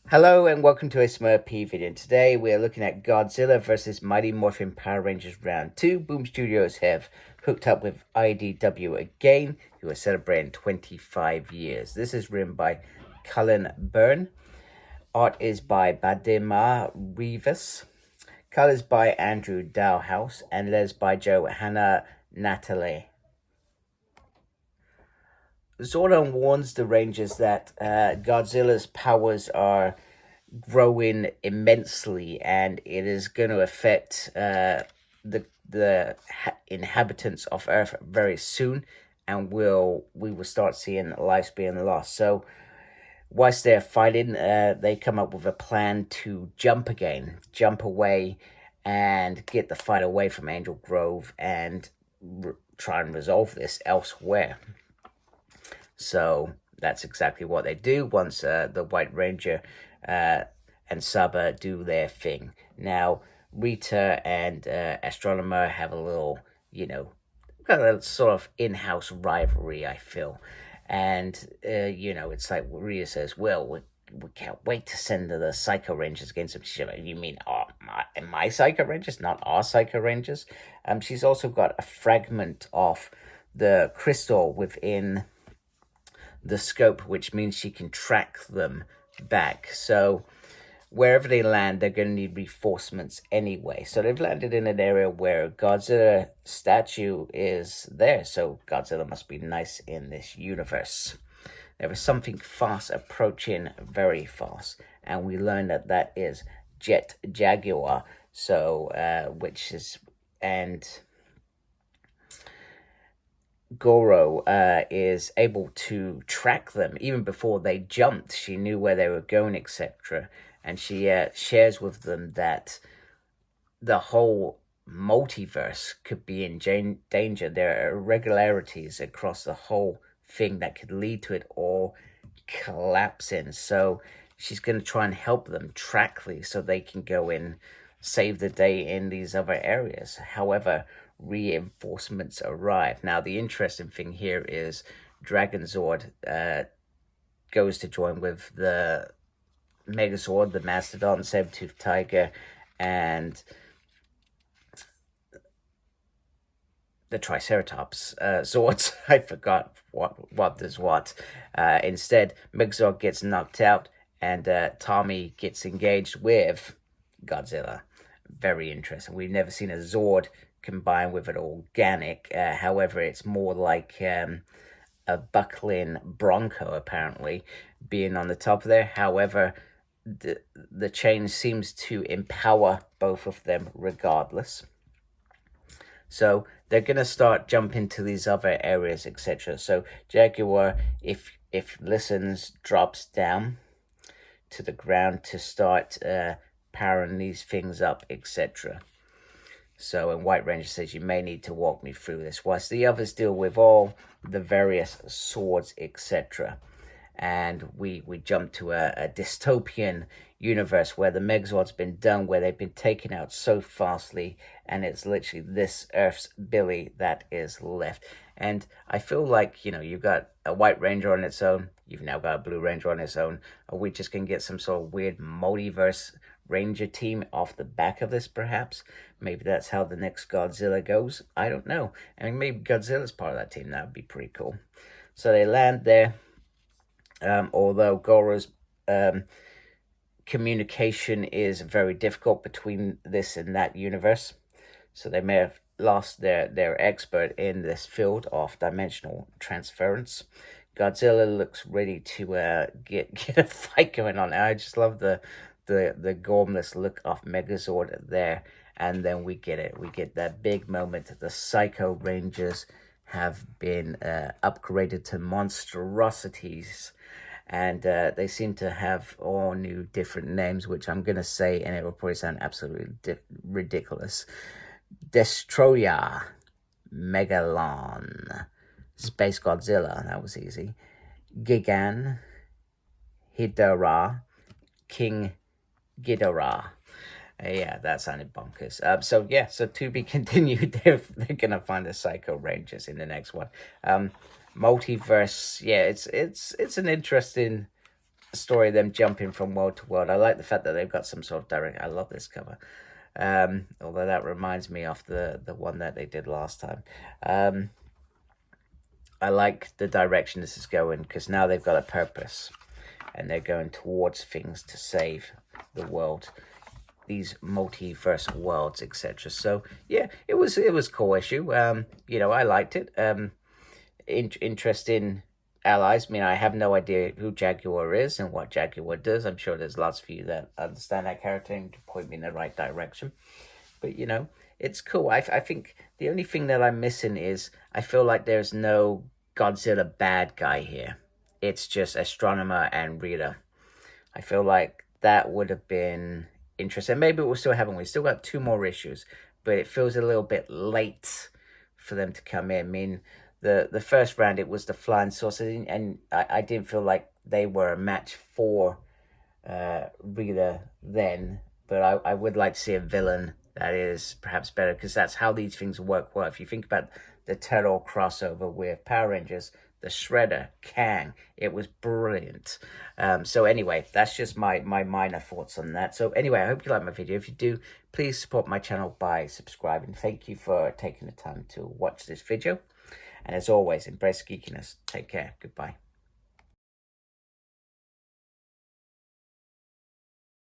Hello and welcome to a Smurp video. Today we are looking at Godzilla versus Mighty Morphin Power Rangers Round 2. Boom Studios have hooked up with IDW again, who are celebrating 25 years. This is written by Cullen Bunn. Art is by Baldemar Rivas. Colors by Andrew Dowhouse and letters by Johanna Natalie. Zordon warns the Rangers that Godzilla's powers are growing immensely, and it is going to affect the inhabitants of Earth very soon, and we will start seeing lives being lost. So, whilst they're fighting, they come up with a plan to jump away, and get the fight away from Angel Grove, and try and resolve this elsewhere. So that's exactly what they do once the White Ranger and Saba do their thing. Now, Rita and Astronema have a little, kind of sort of in-house rivalry, I feel. And, it's like Rita says, well, we can't wait to send the Psycho Rangers against them. She's like, you mean my Psycho Rangers, not our Psycho Rangers? She's also got a fragment of the crystal within the scope, which means she can track them back. So wherever they land, they're going to need reinforcements anyway. So they've landed in an area where Godzilla statue is there. So Godzilla must be nice in this universe. There is something fast approaching, very fast, and we learn that is Jet Jaguar. So Goro is able to track them even before they jumped. She knew where they were going, etc. And she shares with them that the whole multiverse could be in danger. There are irregularities across the whole thing that could lead to it all collapsing. So she's going to try and help them track these so they can go in, save the day in these other areas. However, reinforcements arrive. Now, the interesting thing here is Dragonzord goes to join with the Megazord, the Mastodon, Saber-toothed Tiger, and the Triceratops Zords. I forgot what does what. Instead, Megazord gets knocked out, and Tommy gets engaged with Godzilla. Very interesting. We've never seen a Zord combined with an organic. However, it's more like a buckling bronco, apparently, being on the top there. However, the change seems to empower both of them regardless. So they're going to start jumping to these other areas, etc. So Jaguar, if listens, drops down to the ground to start powering these things up, etc. So, and White Ranger says, you may need to walk me through this, whilst the others deal with all the various swords, etc. And we jump to a dystopian universe where the Megazord's been done, where they've been taken out so fastly, and it's literally this Earth's Billy that is left. And I feel like, you've got a White Ranger on its own, you've now got a Blue Ranger on its own. Are we just going to get some sort of weird multiverse Ranger team off the back of this, perhaps? Maybe that's how the next Godzilla goes. I don't know. I mean, maybe Godzilla's part of that team. That would be pretty cool. So they land there. Although Goro's communication is very difficult between this and that universe. So they may have lost their expert in this field of dimensional transference. Godzilla looks ready to get a fight going on. I just love the gormless look of Megazord there. And then we get it. We get that big moment. The Psycho Rangers have been upgraded to monstrosities. And they seem to have all new different names, which I'm going to say, and it will probably sound absolutely ridiculous. Destroyer, Megalon, Space Godzilla, that was easy. Gigan, Hidara, King Ghidorah. Yeah, that sounded bonkers. So to be continued. They're gonna find the Psycho Rangers in the next one. Multiverse. Yeah, it's an interesting story of them jumping from world to world. I like the fact that they've got some sort of direct. I love this cover. Although that reminds me of the one that they did last time. I like the direction this is going, because now they've got a purpose and they're going towards things to save the world, these multiverse worlds, etc. So yeah, it was a cool issue. You know, I liked it. Interesting allies. I mean, I have no idea who Jaguar is and what Jaguar does. I'm sure there's lots of you that understand that character and can point me in the right direction. But, you know, it's cool. I think the only thing that I'm missing is I feel like there's no Godzilla bad guy here. It's just Astronema and Rita. I feel like that would have been interesting. Maybe we'll still haven't. We still got 2 more issues, but it feels a little bit late for them to come in. I mean, the first round, it was the flying saucers, and I didn't feel like they were a match for Rita then, but I would like to see a villain that is perhaps better, because that's how these things work well. If you think about the Turtle crossover with Power Rangers, the Shredder, Kang, it was brilliant. So anyway, that's just my minor thoughts on that. So anyway, I hope you like my video. If you do, please support my channel by subscribing. Thank you for taking the time to watch this video. And as always, embrace geekiness. Take care. Goodbye.